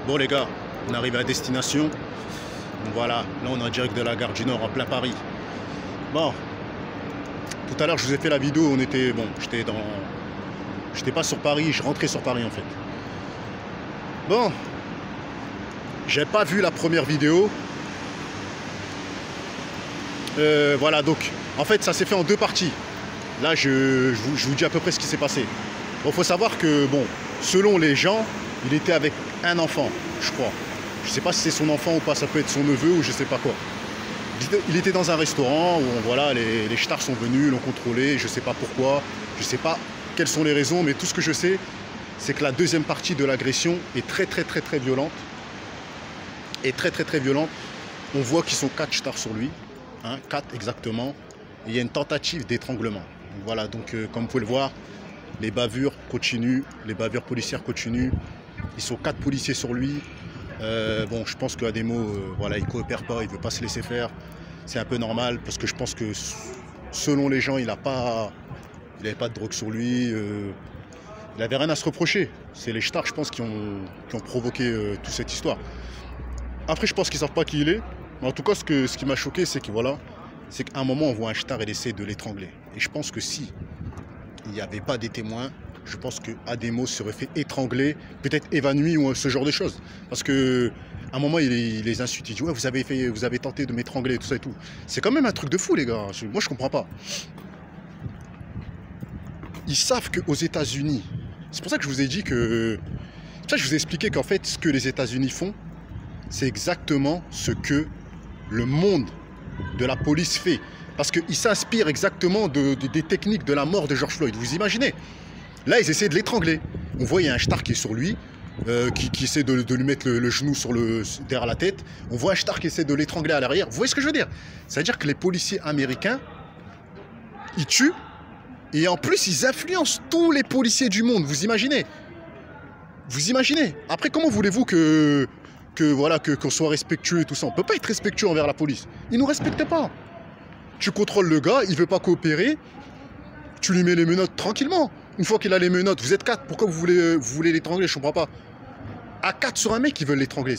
Bon les gars, on arrive à destination. Donc voilà, là on est en direct de la gare du Nord en plein Paris. Bon, tout à l'heure je vous ai fait la vidéo, on était, bon, j'étais pas sur Paris, je rentrais sur Paris en fait. Bon, j'ai pas vu la première vidéo. Voilà, donc en fait ça s'est fait en deux parties. Là je vous dis à peu près ce qui s'est passé. Bon, faut savoir que, bon, selon les gens, il était avec un enfant, je crois. Je sais pas si c'est son enfant ou pas, ça peut être son neveu ou je sais pas quoi. Il était dans un restaurant où, voilà, les ch'tards sont venus, l'ont contrôlé, je sais pas pourquoi, je sais pas quelles sont les raisons, mais tout ce que je sais, c'est que la deuxième partie de l'agression est très violente. Et très violente. On voit qu'ils sont 4 ch'tards sur lui, hein, 4 exactement. Et il y a une tentative d'étranglement. Voilà, donc comme vous pouvez le voir, les bavures continuent, les bavures policières continuent. Ils sont 4 policiers sur lui. Bon, je pense qu'Ademo, voilà, il coopère pas, il veut pas se laisser faire. C'est un peu normal parce que je pense que selon les gens, il n'avait pas de drogue sur lui. Il n'avait rien à se reprocher. C'est les ch'tards, je pense, qui ont provoqué toute cette histoire. Après, je pense qu'ils savent pas qui il est. Mais en tout cas, ce qui m'a choqué, c'est que voilà, c'est qu'à un moment, on voit un ch'tard et il essaie de l'étrangler. Et je pense que si il n'y avait pas des témoins, je pense que Ademo serait fait étrangler, peut-être évanoui ou ce genre de choses. Parce que à un moment, il les insulte, il dit ouais, vous avez tenté de m'étrangler, tout ça et tout. C'est quand même un truc de fou, les gars. Moi, je comprends pas. Ils savent qu'aux États-Unis, c'est pour ça que je vous ai dit que, c'est pour ça que je vous ai expliqué qu'en fait, ce que les États-Unis font, c'est exactement ce que le monde de la police fait. Parce qu'ils s'inspirent exactement des techniques de la mort de George Floyd. Vous imaginez? Là, ils essaient de l'étrangler. On voit, il y a un ch'tard qui est sur lui, qui essaie de lui mettre le genou derrière la tête. On voit un ch'tard qui essaie de l'étrangler à l'arrière. Vous voyez ce que je veux dire? C'est-à-dire que les policiers américains, ils tuent, et en plus, ils influencent tous les policiers du monde. Vous imaginez? Vous imaginez? Après, comment voulez-vous qu'on soit respectueux et tout ça? On ne peut pas être respectueux envers la police. Ils ne nous respectent pas. Tu contrôles le gars, il ne veut pas coopérer, tu lui mets les menottes tranquillement. Une fois qu'il a les menottes, vous êtes 4, pourquoi vous voulez l'étrangler? Je ne comprends pas. À 4 sur un mec, ils veulent l'étrangler.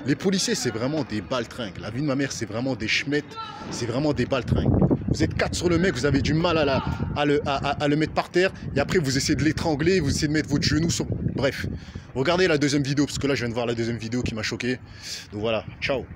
Les policiers, c'est vraiment des baltringues. La vie de ma mère, c'est vraiment des schmettes, c'est vraiment des baltringues. Vous êtes 4 sur le mec, vous avez du mal à le mettre par terre, et après vous essayez de l'étrangler, vous essayez de mettre votre genou sur... Bref, regardez la deuxième vidéo, parce que là je viens de voir la deuxième vidéo qui m'a choqué. Donc voilà, ciao.